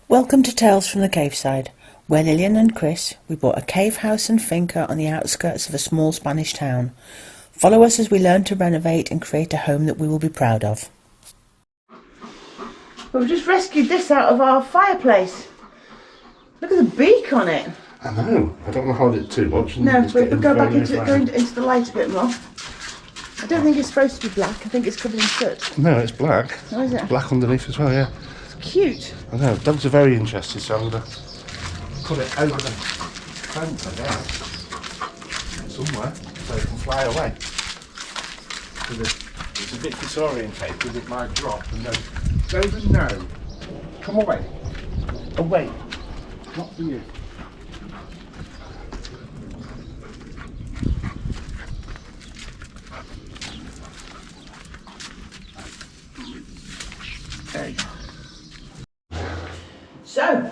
Welcome to Tales from the Caveside, where Lillian and Chris, we bought a cave house and finca on the outskirts of a small Spanish town. Follow us as we learn to renovate and create a home that we will be proud of. We've just rescued this out of our fireplace. Look at the beak on it. I know. I don't want to hold it too much. No, we'll go back into the light a bit more. I don't think it's supposed to be black. I think it's covered in soot. No, it's black. Oh, is it? It's black underneath as well, yeah. It's cute. I know. Dogs are very interested, so I'm going to put it over the fence, I guess. Somewhere, so it can fly away. It's a bit disorientated because it might drop and then... David, no. Come away. Away. Not for you. Okay. So,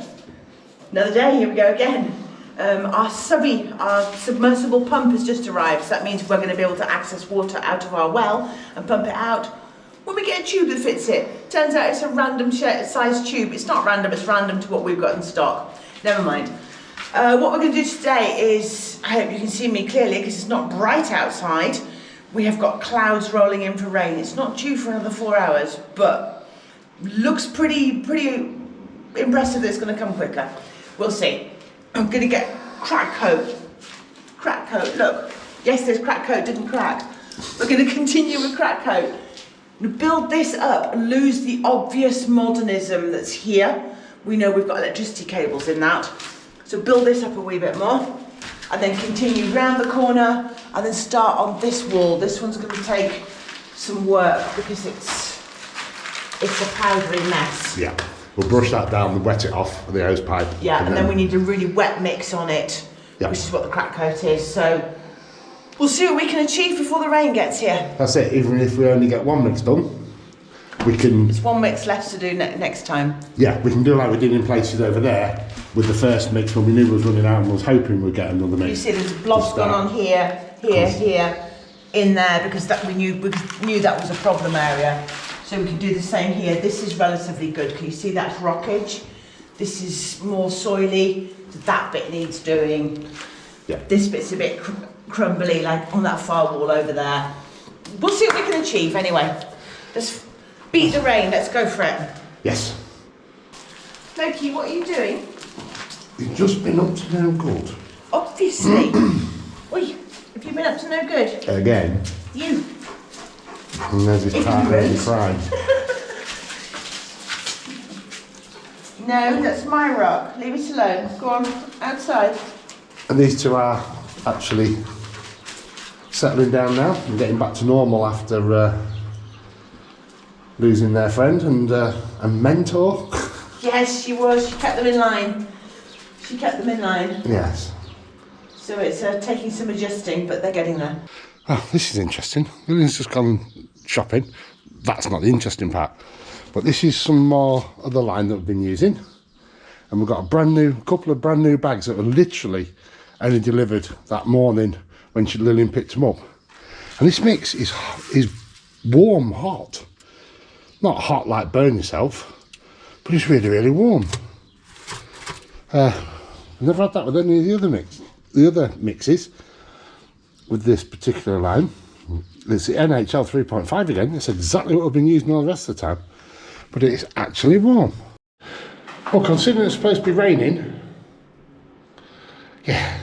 another day, here we go again. Our submersible pump has just arrived, so that means we're going to be able to access water out of our well and pump it out when we get a tube that fits it. Turns out it's a random size tube. It's not random, it's random to what we've got in stock. Never mind. What we're going to do today is, I hope you can see me clearly because it's not bright outside. We have got clouds rolling in for rain. It's not due for another 4 hours, but looks pretty impressive that it's going to come quicker. We'll see. I'm going to get crack coat. Crack coat, look. Yes, there's crack coat, didn't crack. We're going to continue with crack coat. Build this up and lose the obvious modernism that's here. We know we've got electricity cables in that. So build this up a wee bit more and then continue round the corner and then start on this wall. This one's going to take some work because it's a powdery mess. Yeah. We'll brush that down and wet it off with the hose pipe. Yeah, and then we need a really wet mix on it, which is what the crack coat is. So we'll see what we can achieve before the rain gets here. That's it. Even if we only get one mix done, we can... There's one mix left to do next time. Yeah, we can do like we did in places over there with the first mix when we knew we was running out and was hoping we'd get another mix. You see there's blobs gone on here, in there because we knew that was a problem area. So we can do the same here. This is relatively good. Can you see that's rockage? This is more soily. That bit needs doing. Yeah. This bit's a bit crumbly, like on that far wall over there. We'll see what we can achieve anyway. Let's beat the rain. Let's go for it. Yes. Loki, what are you doing? You've just been up to no good. Obviously. Oi, have you been up to no good? Again. You. And there's his partner and crying. No, that's my rock. Leave it alone. Go on, outside. And these two are actually settling down now and getting back to normal after losing their friend and mentor. Yes, she was. She kept them in line. Yes. So it's taking some adjusting, but they're getting there. Oh, this is interesting. Lillian's just gone shopping. That's not the interesting part. But this is some more of the line that we've been using. And we've got a couple of brand new bags that were literally only delivered that morning when Lillian picked them up. And this mix is warm, hot. Not hot like burn yourself, but it's really, really warm. I've never had that with any of the other mixes with this particular line. It's the NHL 3.5 again. It's exactly what we've been using all the rest of the time, but it's actually warm. Well, considering it's supposed to be raining, yeah,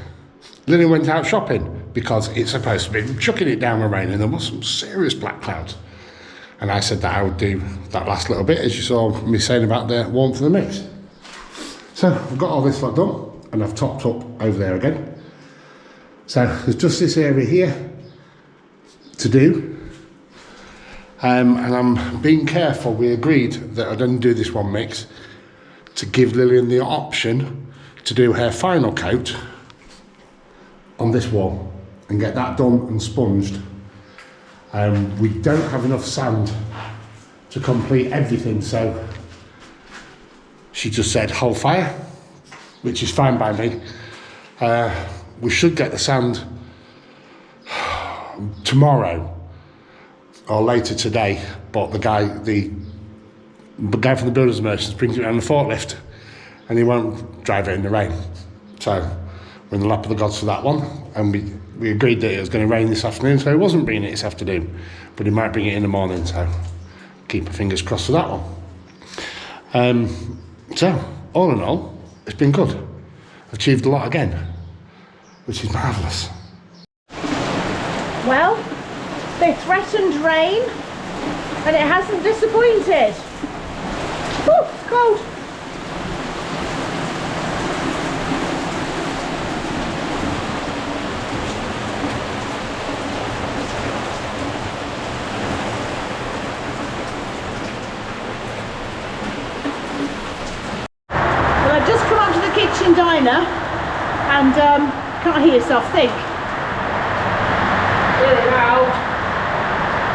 Lillian went out shopping because it's supposed to be chucking it down with rain and there was some serious black clouds. And I said that I would do that last little bit, as you saw me saying about the warmth of the mix. So I've got all this lot done and I've topped up over there again. So there's just this area here to do. And I'm being careful. We agreed that I'd only do this one mix to give Lillian the option to do her final coat on this wall and get that done and sponged. We don't have enough sand to complete everything, so she just said hold fire, which is fine by me. We should get the sand tomorrow or later today, but the guy from the builders merchants brings it around the forklift and he won't drive it in the rain. So we're in the lap of the gods for that one, and we agreed that it was going to rain this afternoon, so he wasn't bringing it this afternoon, but he might bring it in the morning, so keep our fingers crossed for that one. So all in all, it's been good. Achieved a lot again, which is marvellous. Well, they threatened rain, and it hasn't disappointed. Whew, it's cold. Well, I've just come up to the kitchen diner, and can't hear yourself think. Really loud.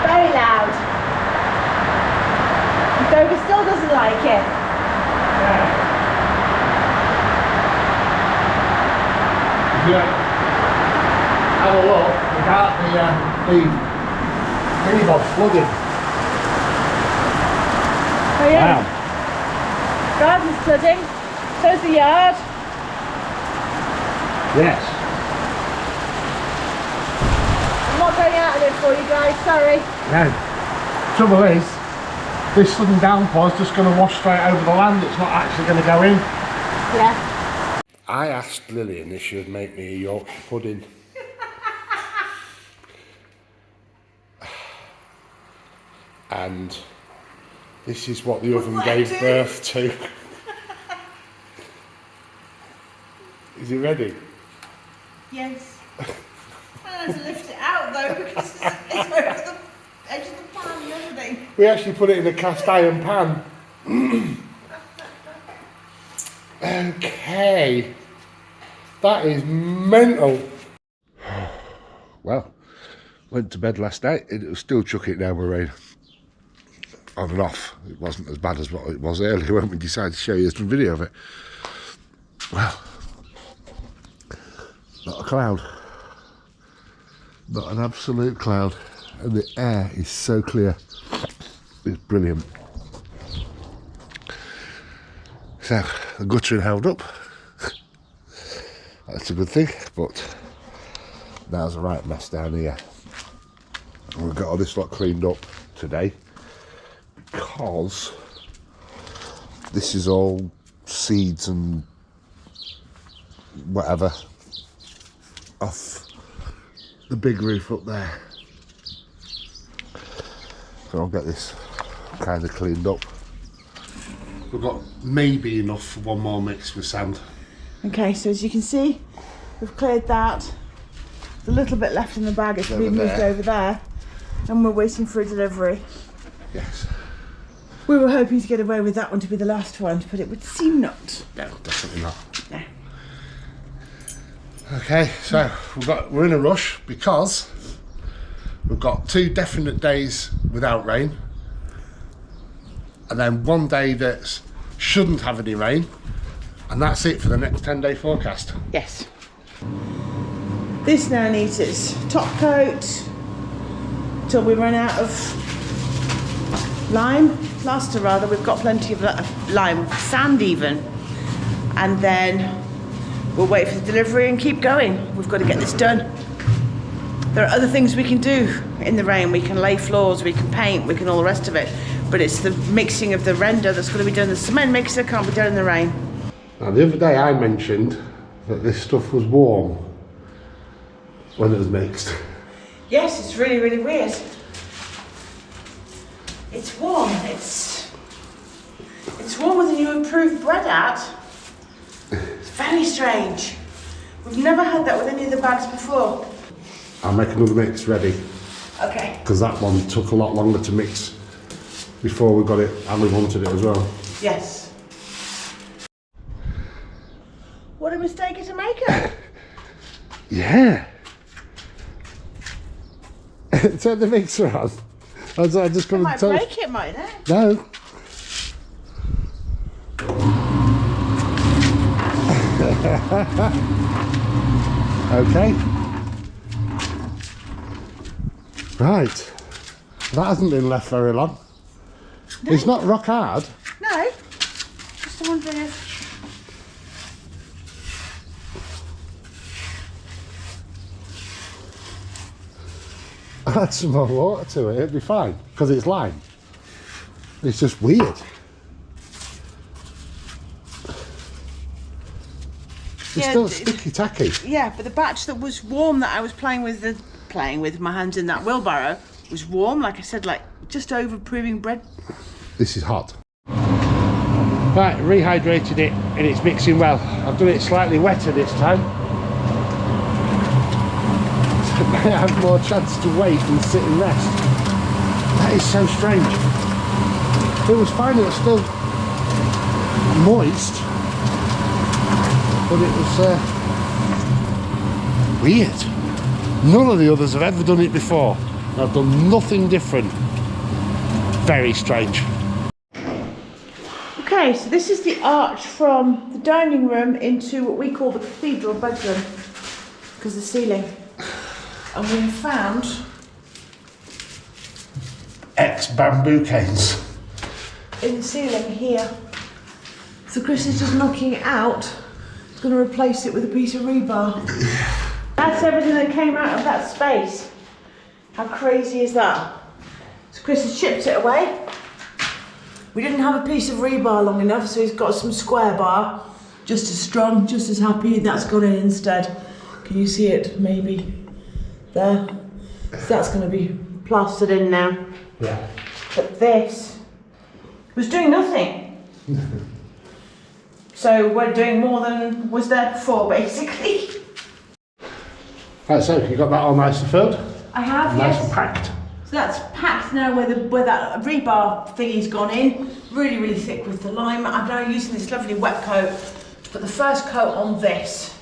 Very loud. Doga still doesn't like it. Yeah. Have a look. The mini bob's flooded. Oh yeah. Wow. Garden's flooding. So's the yard. Yes. I'm not going out of it for you guys, sorry. No. Trouble is, this sudden downpour is just going to wash straight over the land. It's not actually going to go in. Yeah. I asked Lillian if she would make me a Yorkshire pudding. And this is what the oven gave birth to. Is it ready? Yes. I had to lift it out though because it's over the edge of the pan and everything. We actually put it in a cast iron pan. Okay. That is mental. Well, went to bed last night and it was still chucking it down with rain. On and off. It wasn't as bad as what it was earlier when we decided to show you some video of it. Well, not a cloud. Not an absolute cloud. And the air is so clear. It's brilliant. So, the guttering held up. That's a good thing, but now's a right mess down here. And we've got all this lot cleaned up today because this is all seeds and whatever off the big roof up there. So I'll get this kind of cleaned up. We've got maybe enough for one more mix with sand. Okay, so as you can see, we've cleared that. There's a little bit left in the bag, it's been moved over there. And we're waiting for a delivery. Yes. We were hoping to get away with that one to be the last one, but it would seem not. No, definitely not. No. Okay, so we're in a rush because we've got 2 definite days without rain, and then 1 day that shouldn't have any rain, and that's it for the next 10-day forecast. Yes. This now needs its top coat till we run out of plaster rather. We've got plenty of lime, sand even, and then we'll wait for the delivery and keep going. We've got to get this done. There are other things we can do in the rain. We can lay floors, we can paint, we can all the rest of it. But it's the mixing of the render that's got to be done. The cement mixer can't be done in the rain. Now the other day I mentioned that this stuff was warm when it was mixed. Yes, it's really, really weird. It's warm. It's warmer than you improve bread at. It's very strange. We've never had that with any of the bags before. I'll make another mix ready. Okay. Because that one took a lot longer to mix before we got it and we wanted it as well. Yes. What a mistake it's a maker. Yeah. Turn the mixer on. I just got It to might tell you. break it, mightn't it? No. Okay. Right. That hasn't been left very long. No. It's not rock hard. No. Just wondering if add some more water to it, it'd be fine, because it's lime. It's just weird. It's still sticky tacky. Yeah, but the batch that was warm that I was playing with my hands in that wheelbarrow was warm, like I said, like just over proving bread. This is hot. Right, rehydrated it and it's mixing well. I've done it slightly wetter this time. So I have more chance to wait and sit and rest. That is so strange. It was fine, it was still moist. But it was weird. None of the others have ever done it before. I've done nothing different. Very strange. Okay, so this is the arch from the dining room into what we call the cathedral bedroom, because the ceiling. And we found Bamboo canes. in the ceiling here. So Chris is just knocking it out. He's going to replace it with a piece of rebar. That's everything that came out of that space. How crazy is that? So Chris has chipped it away. We didn't have a piece of rebar long enough, so he's got some square bar. Just as strong, just as happy. That's gone in instead. Can you see it? Maybe. There. So that's going to be plastered in now. Yeah. But this was doing nothing. So we're doing more than was there before, basically. Right, so you got that all nice and filled? I have, nice yes. and packed. So that's packed now where that rebar thingy's gone in. Really, really thick with the lime. I'm now using this lovely wet coat to put the first coat on this.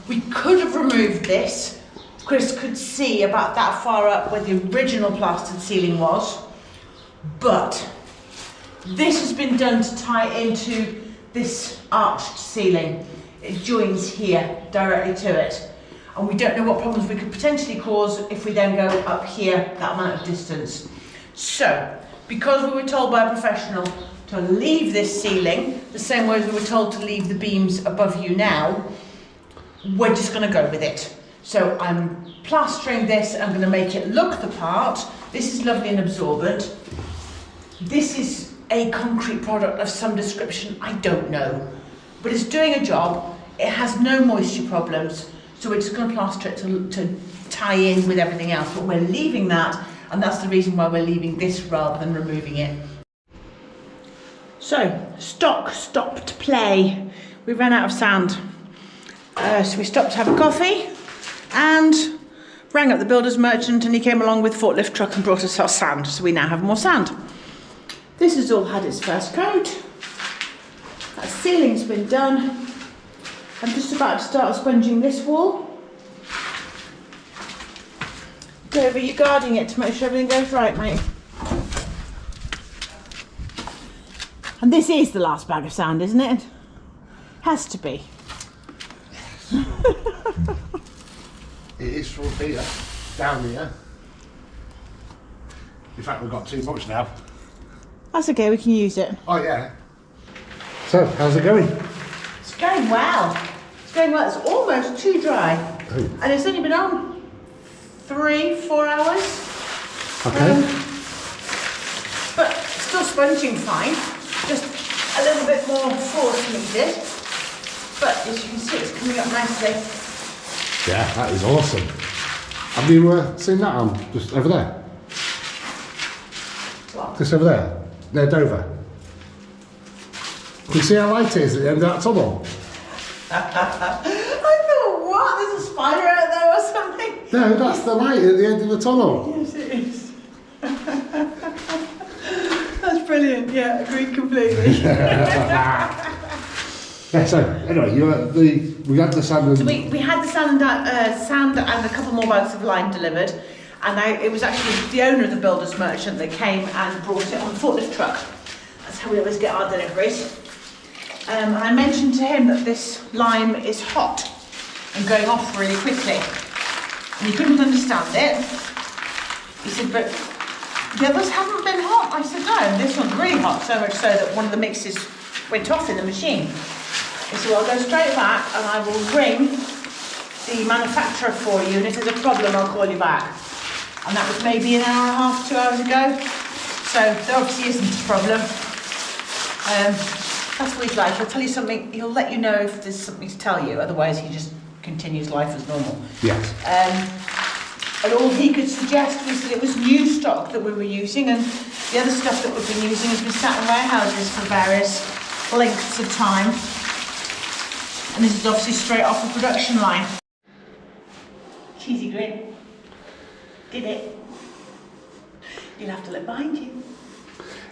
We could have removed this. Chris could see about that far up where the original plastered ceiling was. But this has been done to tie into this arched ceiling. It joins here directly to it. And we don't know what problems we could potentially cause if we then go up here that amount of distance. So, because we were told by a professional to leave this ceiling, the same way as we were told to leave the beams above you now, we're just going to go with it. So I'm plastering this, I'm going to make it look the part. This is lovely and absorbent. This is a concrete product of some description, I don't know. But it's doing a job, it has no moisture problems, so we're just going to plaster it to tie in with everything else. But we're leaving that, and that's the reason why we're leaving this rather than removing it. So, stopped play. We ran out of sand. So we stopped to have a coffee and rang up the builder's merchant, and he came along with a forklift truck and brought us our sand. So we now have more sand. This has all had its first coat. That ceiling's been done. I'm just about to start sponging this wall. Dover, you're guarding it to make sure everything goes right, mate. And this is the last bag of sand, isn't it? Has to be. It is from here, down here. In fact, we've got too much now. That's okay, we can use it. Oh yeah. So, how's it going? It's going well. It's going well. It's almost too dry. Oh. And it's only been on 3-4 hours. Okay. But still sponging fine. Just a little bit more force needed. But as you can see, it's coming up nicely. Yeah, that is awesome. Have you seen that on just over there? What? Just over there, near Dover. Can you see how light it is at the end of that tunnel? I thought, what? There's a spider out there or something? No, that's the light at the end of the tunnel. Yes, it is. That's brilliant. Yeah, agreed completely. Yeah, so anyway, we had the sand and... So we had the sand and a couple more bags of lime delivered, and it was actually the owner of the builder's merchant that came and brought it on a forklift truck. That's how we always get our deliveries. And I mentioned to him that this lime is hot and going off really quickly, and he couldn't understand it. He said, but the others haven't been hot. I said, no, this one's really hot, so much so that one of the mixes went off in the machine. He said, well, I'll go straight back and I will ring the manufacturer for you, and if there's a problem, I'll call you back. and that was maybe an hour and a half, 2 hours ago. So there obviously isn't a problem. That's what he's like. He'll tell you something, he'll let you know if there's something to tell you, otherwise he just continues life as normal. Yes. And all he could suggest was that it was new stock that we were using, and the other stuff that we've been using has been sat in warehouses for various lengths of time. And this is obviously straight off the production line. Cheesy grin. Did it. You'll have to look behind you.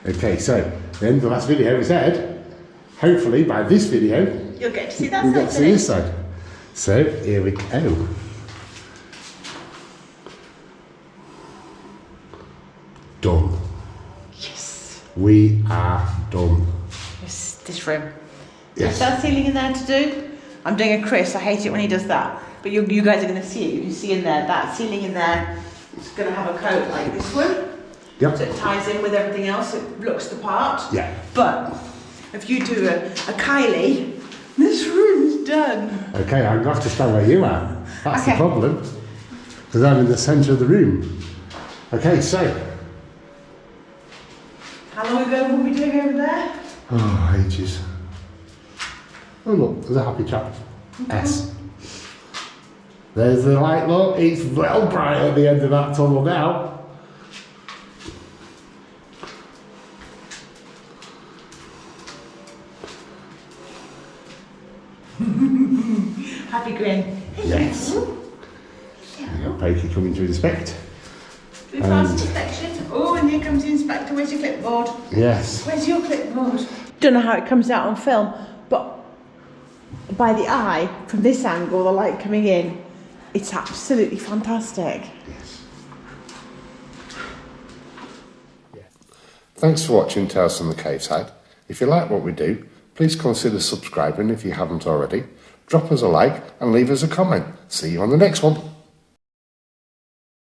Okay, so then the last video we said, hopefully by this video, You'll get to see that we'll side. get to see this side. So here we go. Done. Yes. We are done. This room. Yes. Is that ceiling in there to do? I'm doing a Chris. I hate it when he does that. But you guys are going to see it. You can see in there, that ceiling in there is going to have a coat like this one. Yep. So it ties in with everything else. It looks the part. Yeah. But if you do a Kylie, this room's done. Okay, I'm going to have to stand where you are. That's Okay. the problem. Because I'm in the centre of the room. Okay, so. How long ago were we doing over there? Oh, ages. Oh look, there's a happy chap. S. There's the light, look. It's well bright at the end of that tunnel now. Happy grin. Yes. Pakey coming to inspect. Do we pass inspection? Oh, and here comes the inspector. Where's your clipboard? Yes. Where's your clipboard? Don't know how it comes out on film, but by the eye, from this angle, the light coming in, it's absolutely fantastic. Yes. Thanks for watching Tales from the Cave Side. If you like what we do, please consider subscribing if you haven't already. Drop us a like and leave us a comment. See you on the next one.